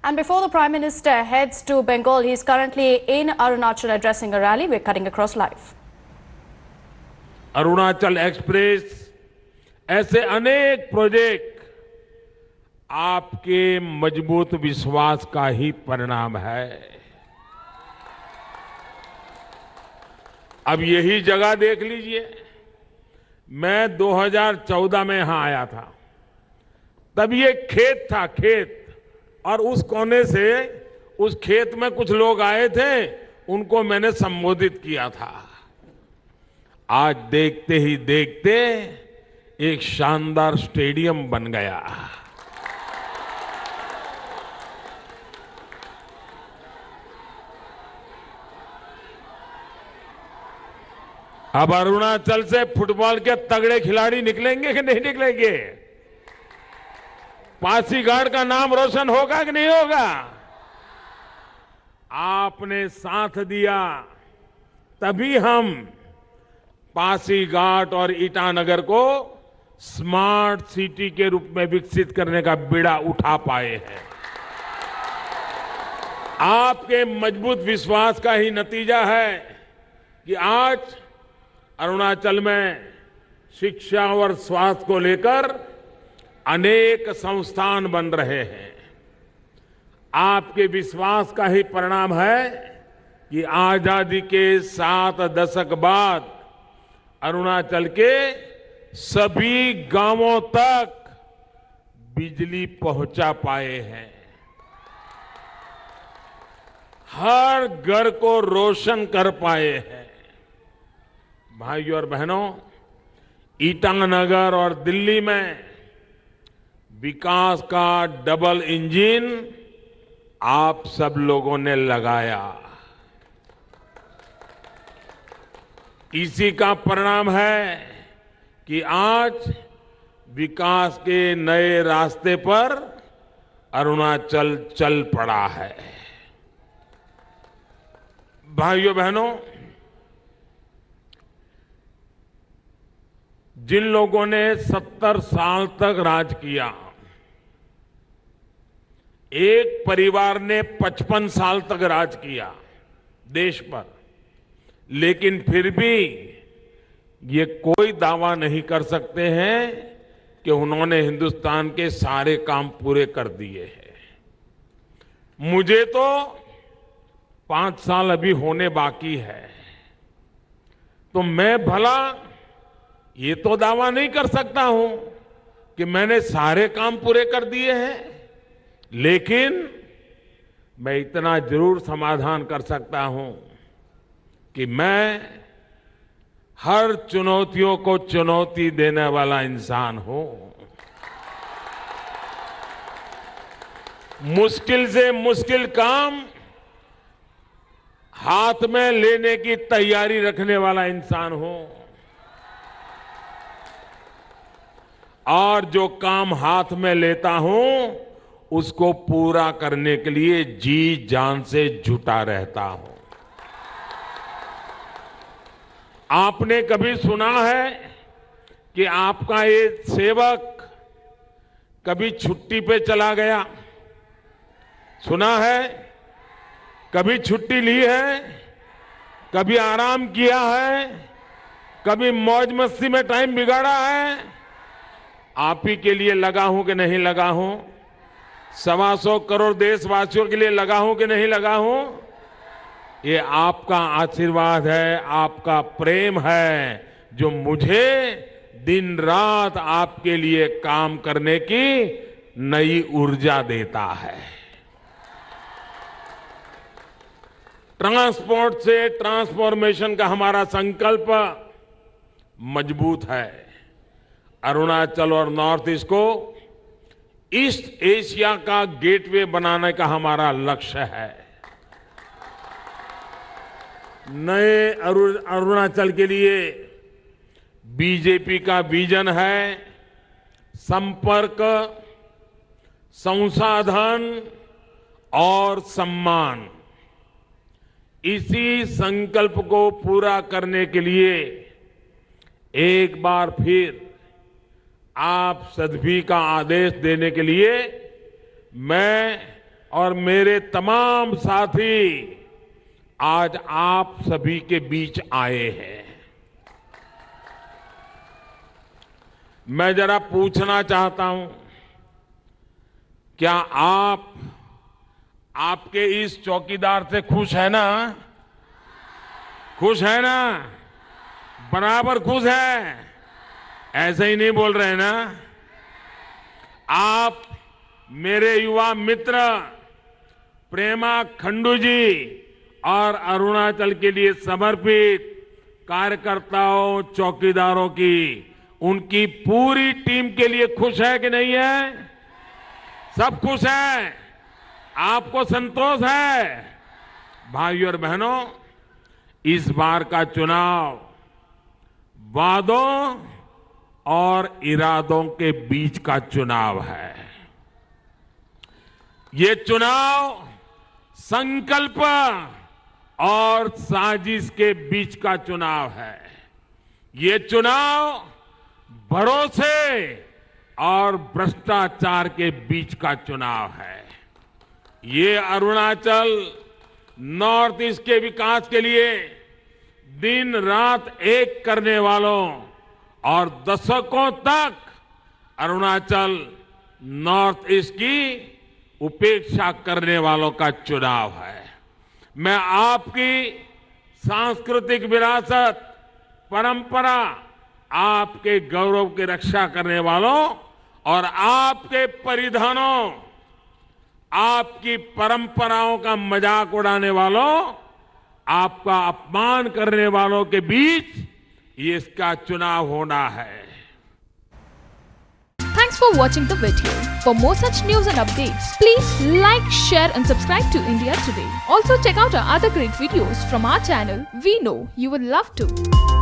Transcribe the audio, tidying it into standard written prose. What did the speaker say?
And before the Prime Minister heads to Bengal, he is currently in Arunachal addressing a rally. We're cutting across live. Arunachal express, ऐसे अनेक project आपके मजबूत विश्वास का ही परिणाम है। अब यही जगह देख लीजिए, मैं 2014 में यहां आया था, तब ये खेत था, खेत, और उस कोने से उस खेत में कुछ लोग आए थे, उनको मैंने संबोधित किया था। आज देखते ही देखते एक शानदार स्टेडियम बन गया। अब अरुणाचल से फुटबॉल के तगड़े खिलाड़ी निकलेंगे कि नहीं निकलेंगे? पासीघाट का नाम रोशन होगा कि नहीं होगा? आपने साथ दिया, तभी हम पासीघाट और ईटानगर को स्मार्ट सिटी के रूप में विकसित करने का बीड़ा उठा पाए हैं। आपके मजबूत विश्वास का ही नतीजा है कि आज अरुणाचल में शिक्षा और स्वास्थ्य को लेकर अनेक संस्थान बन रहे हैं। आपके विश्वास का ही परिणाम है कि आजादी के 7 दशक बाद अरुणाचल के सभी गांवों तक बिजली पहुंचा पाए हैं। हर घर को रोशन कर पाए हैं। भाइयों और बहनों, ईटानगर और दिल्ली में विकास का डबल इंजन आप सब लोगों ने लगाया। इसी का परिणाम है कि आज विकास के नए रास्ते पर अरुणाचल चल पड़ा है। भाइयों बहनों, जिन लोगों ने 70 साल तक राज किया, एक परिवार ने 55 साल तक राज किया देश पर, लेकिन फिर भी ये कोई दावा नहीं कर सकते हैं कि उन्होंने हिंदुस्तान के सारे काम पूरे कर दिए हैं। मुझे तो 5 साल अभी होने बाकी है, तो मैं भला ये तो दावा नहीं कर सकता हूं कि मैंने सारे काम पूरे कर दिए हैं, लेकिन मैं इतना जरूर समाधान कर सकता हूं कि मैं हर चुनौतियों को चुनौती देने वाला इंसान हूं। मुश्किल से मुश्किल काम हाथ में लेने की तैयारी रखने वाला इंसान हूं, और जो काम हाथ में लेता हूं उसको पूरा करने के लिए जी जान से जुटा रहता हूं। आपने कभी सुना है कि आपका ये सेवक कभी छुट्टी पे चला गया? सुना है? कभी छुट्टी ली है? कभी आराम किया है? कभी मौज मस्ती में टाइम बिगाड़ा है? आप ही के लिए लगा हूं कि नहीं लगा हूं? 125 करोड़ देशवासियों के लिए लगा हूं कि नहीं लगा हूं? ये आपका आशीर्वाद है, आपका प्रेम है, जो मुझे दिन रात आपके लिए काम करने की नई ऊर्जा देता है। ट्रांसपोर्ट से ट्रांसफॉर्मेशन का हमारा संकल्प मजबूत है। अरुणाचल और नॉर्थ ईस्ट को ईस्ट एशिया का गेटवे बनाने का हमारा लक्ष्य है। नए अरुणाचल के लिए बीजेपी का विजन है संपर्क, संसाधन और सम्मान। इसी संकल्प को पूरा करने के लिए एक बार फिर आप सभी का आदेश देने के लिए मैं और मेरे तमाम साथी आज आप सभी के बीच आए हैं। मैं जरा पूछना चाहता हूं, क्या आप आपके इस चौकीदार से खुश है ना? खुश है ना? बराबर खुश है? ऐसे ही नहीं बोल रहे ना? आप मेरे युवा मित्र प्रेमा खंडू जी और अरुणाचल के लिए समर्पित कार्यकर्ताओं, चौकीदारों की, उनकी पूरी टीम के लिए खुश है कि नहीं है? सब खुश है? आपको संतोष है? भाइयों और बहनों, इस बार का चुनाव वादों और इरादों के बीच का चुनाव है। ये चुनाव संकल्प और साजिश के बीच का चुनाव है। ये चुनाव भरोसे और भ्रष्टाचार के बीच का चुनाव है। ये अरुणाचल नॉर्थ ईस्ट के विकास के लिए दिन रात एक करने वालों और दशकों तक अरुणाचल नॉर्थ ईस्ट की उपेक्षा करने वालों का चुनाव है। मैं आपकी सांस्कृतिक विरासत, परंपरा, आपके गौरव की रक्षा करने वालों और आपके परिधानों, आपकी परंपराओं का मजाक उड़ाने वालों, आपका अपमान करने वालों के बीच ये इसका चुनाव होना है। Thanks for watching the video. For more such news and updates, please like, share and subscribe to India Today. Also check out our other great videos from our channel. We know you will love to.